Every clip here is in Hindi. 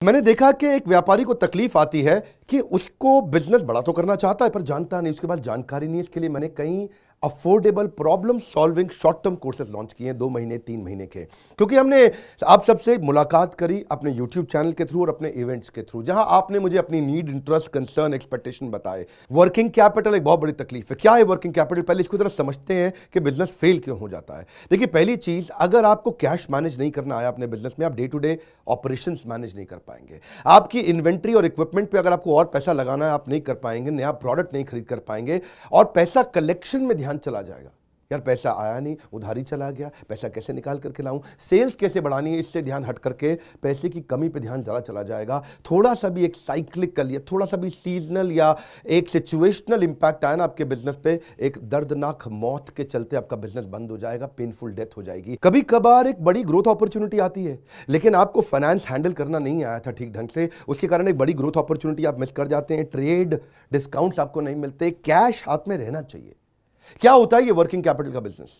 मैंने देखा कि एक व्यापारी को तकलीफ आती है कि उसको बिजनेस बड़ा तो करना चाहता है पर जानता नहीं, उसके पास जानकारी नहीं है। इसके लिए मैंने कई affordable problem solving short term courses launch किए हैं 2 महीने 3 महीने के, क्योंकि हमने आप सबसे मुलाकात करी अपने यूट्यूब चैनल के थ्रू और अपने इवेंट्स के थ्रू, जहां आपने मुझे अपनी नीड, इंटरेस्ट, कंसर्न, एक्सपेक्टेशन बताए। वर्किंग कैपिटल एक बहुत बड़ी तकलीफ है। क्या है वर्किंग कैपिटल? पहले इसको जरा समझते हैं कि बिजनेस फेल क्यों हो जाता है। देखिए, पहली चीज, अगर आपको कैश मैनेज नहीं करना आया अपने बिजनेस में, आप day to day operations manage नहीं कर पाएंगे। आपकी इन्वेंट्री और इक्विपमेंट पे अगर आपको और पैसा लगाना है, आप नहीं कर पाएंगे, नया प्रोडक्ट नहीं खरीद कर पाएंगे, और पैसा कलेक्शन में ध्यान चला जाएगा। यार पैसा आया नहीं, उधारी चला गया, पैसा कैसे निकाल करके लाऊं, सेल्स कैसे बढ़ानी है, इससे ध्यान हट करके पैसे की कमी पे ध्यान ज़्यादा चला जाएगा। थोड़ा सा भी एक साइक्लिकल या थोड़ा सा भी सीजनल या एक सिचुएशनल इंपैक्ट आया ना आपके बिजनेस पे, एक दर्दनाक मौत के चलते आपका बिजनेस बंद हो जाएगा, पेनफुल डेथ हो जाएगी। कभी कभार एक बड़ी ग्रोथ अपॉर्चुनिटी आती है, लेकिन आपको फाइनेंस हैंडल करना नहीं आया था ठीक ढंग से, उसके कारण एक बड़ी ग्रोथ अपॉर्चुनिटी आप मिस कर जाते हैं। ट्रेड डिस्काउंट्स आपको नहीं मिलते, कैश हाथ में रहना चाहिए। क्या होता है ये वर्किंग कैपिटल का बिजनेस?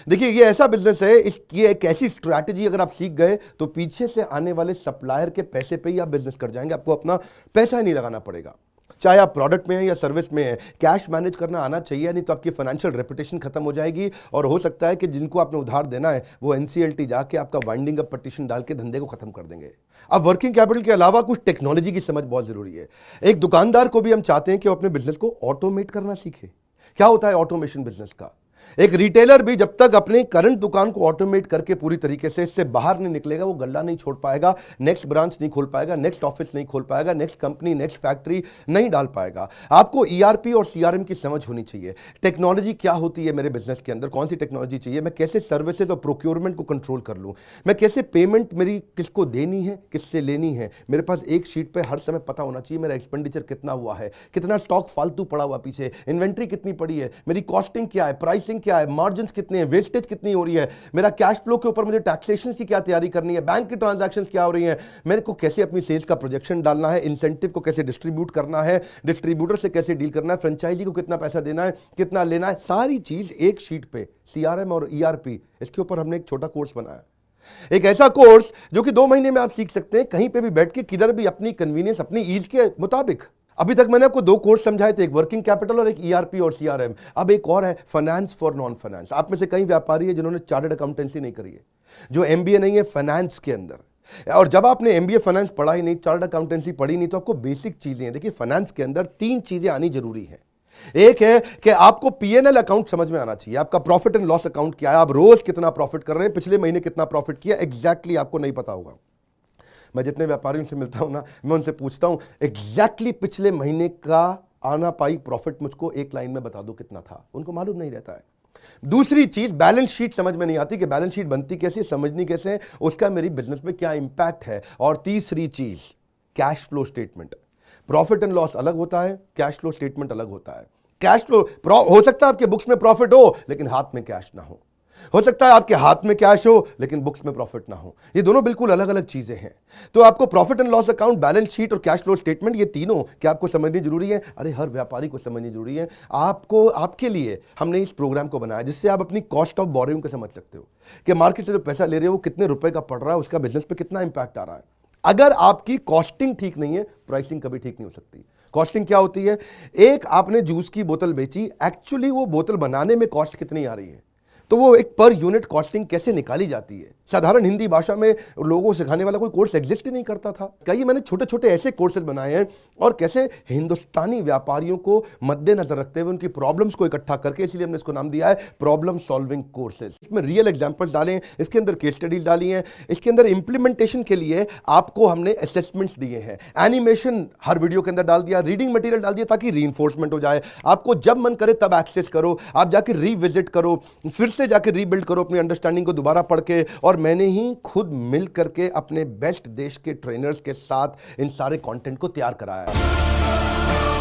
देखिए, ये ऐसा बिजनेस है, ये एक ऐसी स्ट्रैटेजी अगर आप सीख गए तो पीछे से आने वाले सप्लायर के पैसे पे ही आप बिजनेस कर जाएंगे। आपको अपना पैसा ही नहीं लगाना पड़ेगा, चाहे आप प्रोडक्ट में हैं या सर्विस में हैं। कैश मैनेज करना आना चाहिए, नहीं तो आपकी फाइनेंशियल रेपुटेशन खत्म हो जाएगी, और हो सकता है कि जिनको आपने उधार देना है वो एनसीएलटी जाके आपका वाइंडिंग अप पटिशन डाल के धंधे को खत्म कर देंगे। अब वर्किंग कैपिटल के अलावा कुछ टेक्नोलॉजी की समझ बहुत जरूरी है। एक दुकानदार को भी हम चाहते हैं कि वो अपने बिजनेस को ऑटोमेट करना सीखे। क्या होता है ऑटोमेशन बिजनेस का? एक रिटेलर भी जब तक अपने करंट दुकान को ऑटोमेट करके पूरी तरीके से इससे बाहर नहीं निकलेगा, वो गल्ला नहीं छोड़ पाएगा, नेक्स्ट ब्रांच नहीं खोल पाएगा, नेक्स्ट ऑफिस नहीं खोल पाएगा, नेक्स्ट कंपनी, नेक्स्ट फैक्ट्री नहीं डाल पाएगा। आपको ईआरपी और सीआरएम की समझ होनी चाहिए। टेक्नोलॉजी क्या होती है मेरे बिजनेस के अंदर, कौन सी टेक्नोलॉजी चाहिए, मैं कैसे सर्विसेज और प्रोक्योरमेंट को कंट्रोल कर लूँ, मैं कैसे पेमेंट मेरी किसको देनी है, किससे लेनी है। मेरे पास एक शीट पे हर समय पता होना चाहिए मेरा एक्सपेंडिचर कितना हुआ है, कितना स्टॉक फालतू पड़ा हुआ पीछे, इन्वेंट्री कितनी पड़ी है, मेरी कॉस्टिंग क्या है, प्राइसिंग क्या है, मार्जिन कितने हैं, वेस्टेज कितनी हो रही है, मेरा कैश फ्लो के ऊपर मुझे टैक्सेशन की क्या तैयारी करनी है, बैंक की ट्रांजैक्शंस क्या हो रही हैं, मेरे को कैसे अपनी सेल्स का प्रोजेक्शन डालना है, इंसेंटिव को कैसे डिस्ट्रीब्यूट करना है, डिस्ट्रीब्यूटर से कैसे डील करना है, फ्रेंचाइजी को कितना पैसा देना है, कितना लेना है, सारी चीज एक शीट पे, सीआरएम और ईआरपी, इसके ऊपर हमने एक छोटा कोर्स बनाया। एक ऐसा कोर्स जो कि 2 महीने में आप सीख सकते हैं, कहीं पे भी बैठ के, किधर भी, अपनी कन्वीनियंस, अपनी ईज के मुताबिक। अभी तक मैंने आपको 2 कोर्स समझाए थे, एक वर्किंग कैपिटल और एक ईआरपी और सीआरएम। अब एक और है, फाइनेंस फॉर नॉन फाइनेंस। आप में से कई व्यापारी है जिन्होंने चार्टर्ड अकाउंटेंसी नहीं करी है, जो एमबीए नहीं है फाइनेंस के अंदर। और जब आपने एमबीए फाइनेंस पढ़ा ही नहीं, चार्टर्ड अकाउंटेंसी पढ़ी नहीं, तो आपको बेसिक चीजें हैं। देखिए, फाइनेंस के अंदर 3 चीजें आनी जरूरी है। एक है कि आपको पीएनएल अकाउंट समझ में आना चाहिए, आपका प्रॉफिट एंड लॉस अकाउंट क्या है, आप रोज कितना प्रॉफिट कर रहे हैं, पिछले महीने कितना प्रॉफिट किया, एग्जैक्टली आपको नहीं पता होगा। मैं जितने व्यापारियों से मिलता हूं ना, मैं उनसे पूछता हूं एग्जैक्टली पिछले महीने का आना पाई प्रॉफिट मुझको एक लाइन में बता दो कितना था, उनको मालूम नहीं रहता है। दूसरी चीज, बैलेंस शीट समझ में नहीं आती कि बैलेंस शीट बनती कैसे, समझनी कैसे, उसका मेरी बिजनेस में क्या इंपैक्ट है। और तीसरी चीज, cash flow statement. Profit and loss अलग होता है, कैश फ्लो स्टेटमेंट अलग होता है। कैश फ्लो हो सकता है आपके बुक्स में प्रॉफिट हो लेकिन हाथ में कैश ना हो सकता है आपके हाथ में कैश हो लेकिन बुक्स में प्रॉफिट ना हो। ये दोनों बिल्कुल अलग अलग चीजें हैं। तो आपको profit and loss account, balance sheet और कैश फ्लो स्टेटमेंट, ये तीनों क्या आपको समझनी जरूरी है? अरे हर व्यापारी को समझनी जरूरी है। आपको, आपके लिए हमने इस प्रोग्राम को बनाया जिससे आप अपनी कॉस्ट ऑफ बोरोइंग को समझ सकते हो कि मार्केट से जो पैसा ले रहे हो कितने रुपए का पड़ रहा है, उसका बिजनेस पे कितना इंपैक्ट आ रहा है। अगर आपकी कॉस्टिंग ठीक नहीं है, प्राइसिंग कभी ठीक नहीं हो सकती। कॉस्टिंग क्या होती है? एक आपने जूस की बोतल बेची, एक्चुअली वो बोतल बनाने में कॉस्ट कितनी आ रही है, तो वो एक पर यूनिट कॉस्टिंग कैसे निकाली जाती है। साधारण हिंदी भाषा में लोगों को सिखाने वाला कोई कोर्स एग्जिस्ट ही नहीं करता था। कई मैंने छोटे छोटे ऐसे कोर्सेज बनाए हैं, और कैसे हिंदुस्तानी व्यापारियों को मद्देनजर रखते हुए उनकी प्रॉब्लम्स को इकट्ठा करके, इसलिए हमने इसको नाम दिया है प्रॉब्लम सॉल्विंग कोर्सेज। इसमें रियल एग्जांपल्स डाले हैं, इसके अंदर केस स्टडी डाली हैं, इसके अंदर इंप्लीमेंटेशन के लिए आपको हमने असेसमेंट्स दिए हैं, एनिमेशन हर वीडियो के अंदर डाल दिया, रीडिंग मटेरियल डाल दिया ताकि रीइंफोर्समेंट हो जाए। आपको जब मन करे तब एक्सेस करो, आप जाके रिविजिट करो, फिर से जाके रीबिल्ड करो अपनी अंडरस्टैंडिंग को दोबारा पढ़ के। और मैंने ही खुद मिल करके अपने बेस्ट देश के ट्रेनर्स के साथ इन सारे कंटेंट को तैयार कराया है।